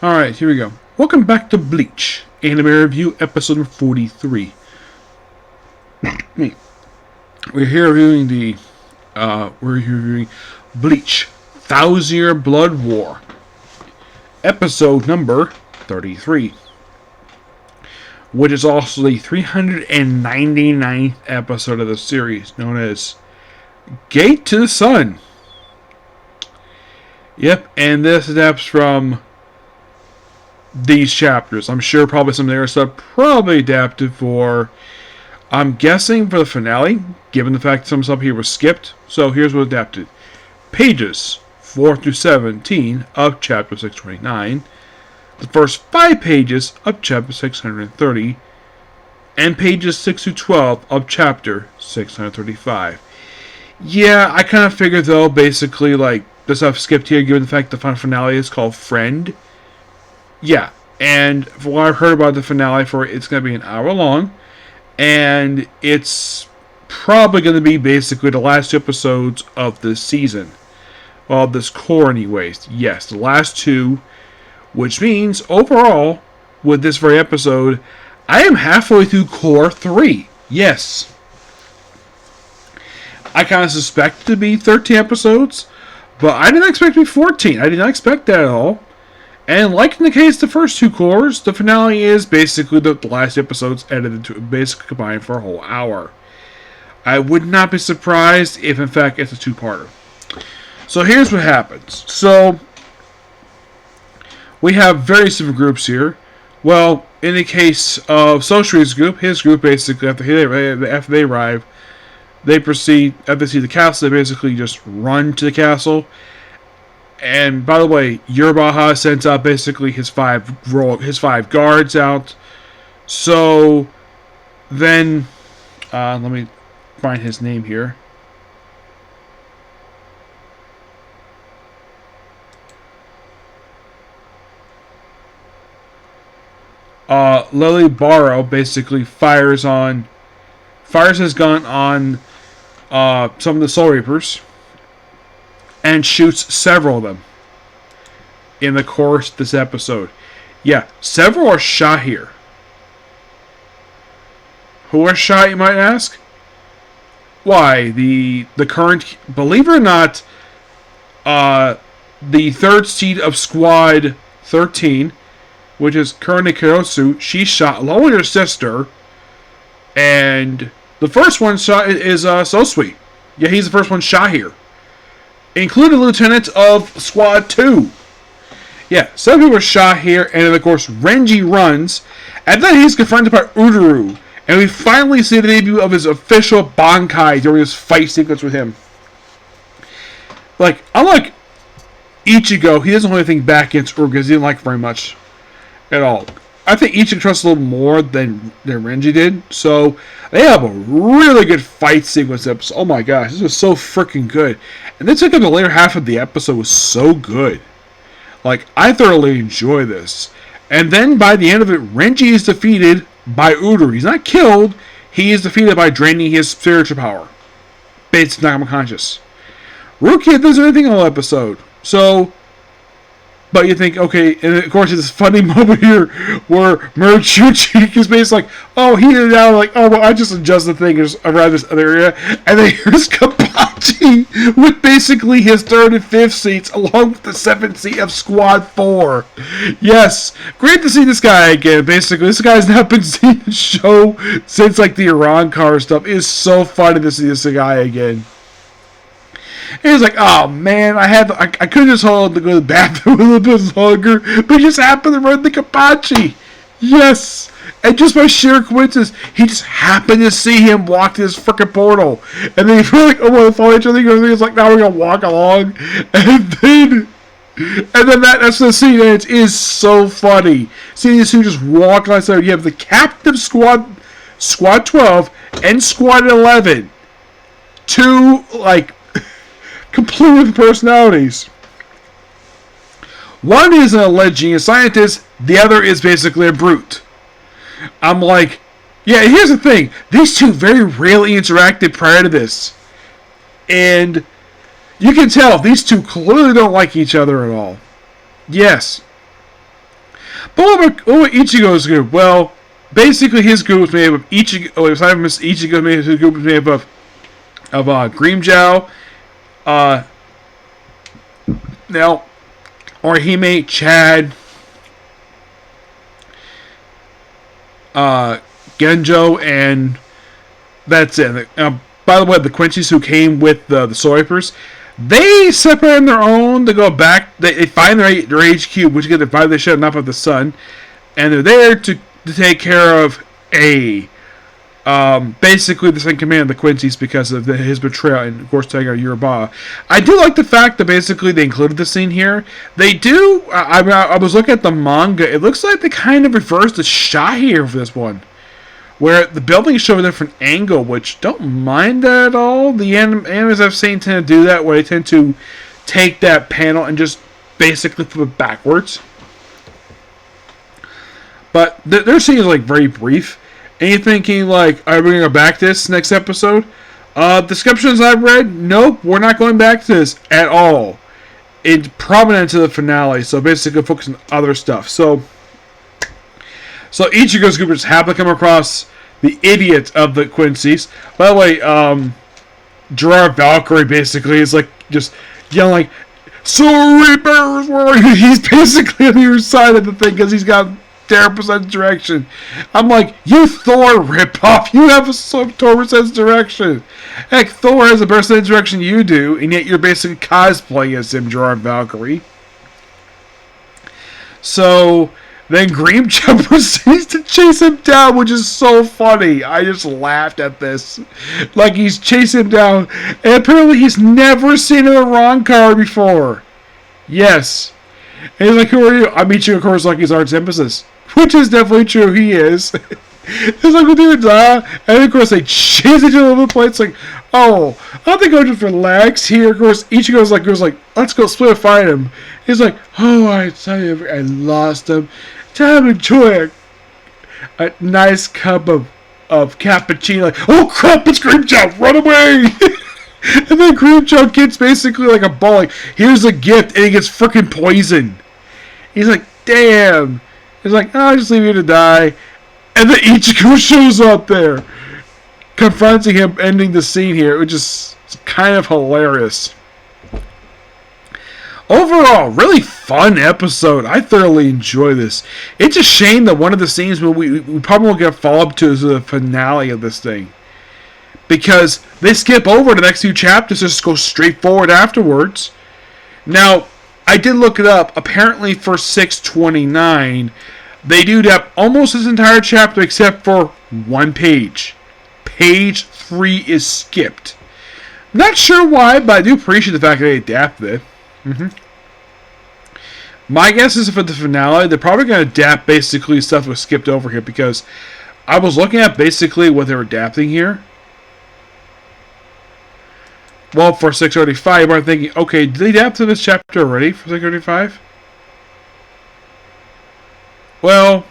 Alright, here we go. Welcome back to Bleach, Anime Review, episode 43. We're here reviewing Bleach, Thousand Year Blood War, episode number 33, which is also the 399th episode of the series, known as Gate to the Sun. Yep, and this adapts from these chapters. I'm sure probably some of their stuff probably adapted for, I'm guessing, for the finale, given the fact that some stuff here was skipped. So here's what adapted. Pages 4 through 17 of chapter 629, the first 5 pages of chapter 630, and pages 6 through 12 of chapter 635. Yeah, I kind of figured though, basically, like, the stuff skipped here, given the fact the final finale is called Friend. Yeah, and from what I've heard about the finale for it, it's going to be an hour long, and it's probably going to be basically the last 2 episodes of this season. Well, this core anyways. Yes, the last 2, which means, overall, with this very episode, I am halfway through core 3. Yes. I kind of suspect it to be 13 episodes, but I didn't expect it to be 14. I did not expect that at all. And like in the case of the first 2 cores, the finale is basically the last episodes edited to basically combined for a whole hour. I would not be surprised if in fact it's a 2-parter. So here's what happens. So we have various different groups here. Well, in the case of Soshiri's group, his group basically after they arrive, they proceed, after they see the castle, they basically just run to the castle. And by the way, Yurbaha sends out basically his five guards out. So then, let me find his name here. Lily Barrow basically fires his gun on some of the Soul Reapers and shoots several of them in the course of this episode. Yeah, several are shot here. Who are shot, you might ask? Why, the current, believe it or not, the 3rd seed of Squad 13, which is currently Kurosu, she's shot along with her sister, and the first one shot is Sosui. Yeah, he's the first one shot here, including Lieutenant of Squad 2. Yeah, some people are shot here, and then of course Renji runs, and then he's confronted by Ururu, and we finally see the debut of his official Bankai during this fight sequence with him. Like, unlike Ichigo, he doesn't hold anything back against Ururu because he didn't like very much at all. I think Ichigo trusts a little more than Renji did, so they have a really good fight sequence episode. Oh my gosh, this was so freaking good. And then took up the later half of the episode was so good. Like, I thoroughly enjoy this. And then by the end of it, Renji is defeated by Ururu. He's not killed, he is defeated by draining his spiritual power. Based on conscious. Rukia doesn't do anything in the episode. So, but you think, okay, and of course it's this funny moment here where Murachuchi is basically like, oh, he did it out, like, oh, well, I just adjust the thing around this other area. And then here's Kapachi with basically his 3rd and 5th seats along with the 7th seat of Squad 4. Yes, great to see this guy again. Basically, this guy's not been seen in the show since like the Iran car stuff. It is so funny to see this guy again. And he's like, oh man, I could just hold to go to the bathroom a little bit longer, but he just happened to run the Kapachi. Yes! And just by sheer coincidence, he just happened to see him walk to this freaking portal. And then he's like, oh, we'll follow each other. He's like, now we're going to walk along. And then that's the scene, and it is so funny. Seeing these two just walk alongside. You have the captive squad 12, and Squad 11. 2, like, completely personalities. One is an alleged genius scientist, the other is basically a brute. I'm like, yeah, here's the thing. These two very rarely interacted prior to this. And you can tell these two clearly don't like each other at all. Yes. But what about Ichigo's group? Well, basically his group was made up of Ichigo. Oh, aside from Ichigo, his group was made up of Grimmjow, now Orihime, Chad, Genjo, and that's it. By the way, the Quincy's who came with the Swipers, they separate on their own to go back. They find their HQ, which again, they find they shut up of the sun, and they're there to take care of basically the second command of the Quincy's because of his betrayal and of course taking out Yuraba. I do like the fact that basically they included the scene here. They do. I was looking at the manga. It looks like they kind of reversed the shot here for this one, where the buildings show a different angle, which don't mind that at all. The animes I've seen tend to do that, where they tend to take that panel and just basically flip it backwards. But their scene is like very brief. And you're thinking like, are we going to go back to this next episode? Descriptions I've read, nope, we're not going back to this at all. It's prominent to the finale, so basically focus on other stuff. So Ichigo's group just happened to come across the idiot of the Quincy's. By the way, Gerard Valkyrie basically is like just yelling like, "So Reapers, where are you?" He's basically on the other side of the thing because he's got 0% direction. I'm like, you Thor ripoff. You have a 0% direction. Heck, Thor has a better direction you do, and yet you're basically cosplaying as him, Gerard Valkyrie. So then Grimmjow proceeds to chase him down, which is so funny. I just laughed at this. Like he's chasing him down, and apparently he's never seen a wrong car before. Yes. And he's like, "Who are you?" "I'm Ichigo," of course, like he's Art's nemesis. Which is definitely true, he is. It's like, "What do you do?" And of course they chase each other over the place, like, "Oh, I think I'll just relax here." Of course, Ichigo's like, goes like, "Let's go split and fight him." He's like, "Oh, I tell you, I lost him. Time to enjoy a nice cup of cappuccino." Like, "Oh crap, it's Grimmjow, run away!" And then Grimmjow gets basically like a ball, like, "Here's a gift," and he gets freaking poisoned. He's like, "Damn." He's like, "Oh, I'll just leave you to die." And then Ichigo shows up there, confronting him, ending the scene here, which is kind of hilarious. Overall, really fun episode. I thoroughly enjoy this. It's a shame that one of the scenes we probably won't get a follow-up to is the finale of this thing. Because they skip over the next few chapters, just go straight forward afterwards. Now, I did look it up. Apparently for 629, they do that almost this entire chapter except for one page. Page 3 is skipped. Not sure why, but I do appreciate the fact that they adapted it. My guess is for the finale, they're probably going to adapt basically stuff that was skipped over here, because I was looking at basically what they were adapting here. Well, for 635, I'm thinking, okay, did they adapt to this chapter already for 635? Well,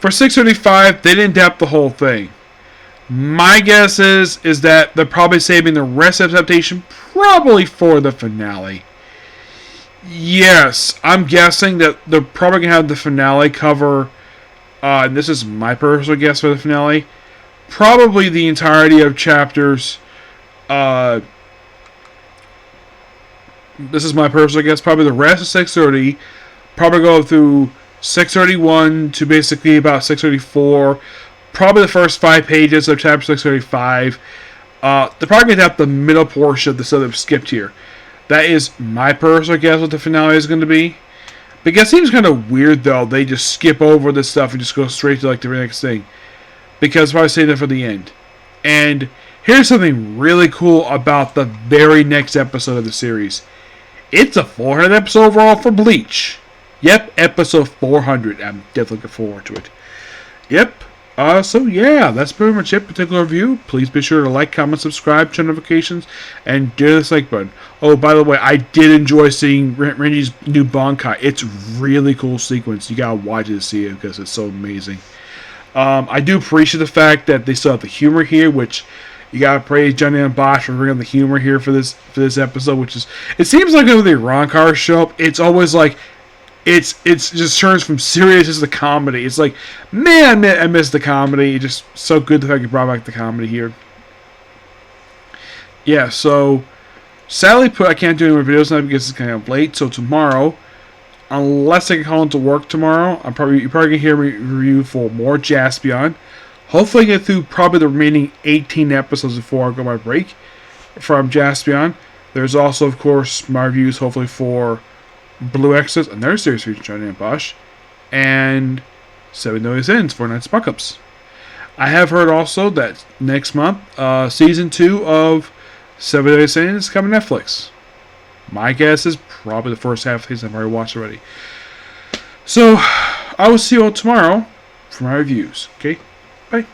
for 635, they didn't adapt the whole thing. My guess is that they're probably saving the rest of the adaptation probably for the finale. Yes, I'm guessing that they're probably going to have the finale cover, and this is my personal guess for the finale, probably the entirety of chapters. This is my personal guess. Probably the rest of 630. Probably go through 631 to basically about 634. Probably the first 5 pages of chapter 635. They're probably going to have the middle portion of the stuff they've skipped here. That is my personal guess what the finale is going to be. But it seems kind of weird though. They just skip over this stuff and just go straight to like the next thing. Because probably save that for the end. And here's something really cool about the very next episode of the series. It's a 400 episode overall for Bleach. Yep, episode 400. I'm definitely looking forward to it. Yep. So yeah, that's pretty much it. Particular review. Please be sure to like, comment, subscribe, turn notifications, and do this like button. Oh, by the way, I did enjoy seeing Renji's new Bankai. It's really cool sequence. You gotta watch it to see it because it's so amazing. I do appreciate the fact that they still have the humor here, which you gotta praise Johnny and Bosch for bringing the humor here for this episode. Which is, it seems like when the Ron cars show up, it's always like it's just turns from serious to comedy. It's like, man, I miss the comedy. It's just so good the fact you brought back the comedy here. Yeah, so sadly put, I can't do any more videos now because it's kind of late. So tomorrow, unless I can call into work tomorrow, you're probably gonna hear me review for more Jaspion. Hopefully, I get through probably the remaining 18 episodes before I go my break from Jaspion. There's also, of course, my reviews hopefully for Blue Exodus, another series featuring Johnny and Bosch, and 7 Days Ends for Night's Buck-Ups. I have heard also that next month, season 2 of 7 Days Ends is coming to Netflix. My guess is probably the first half of things I've already watched already. So, I will see you all tomorrow for my reviews. Okay? Bye.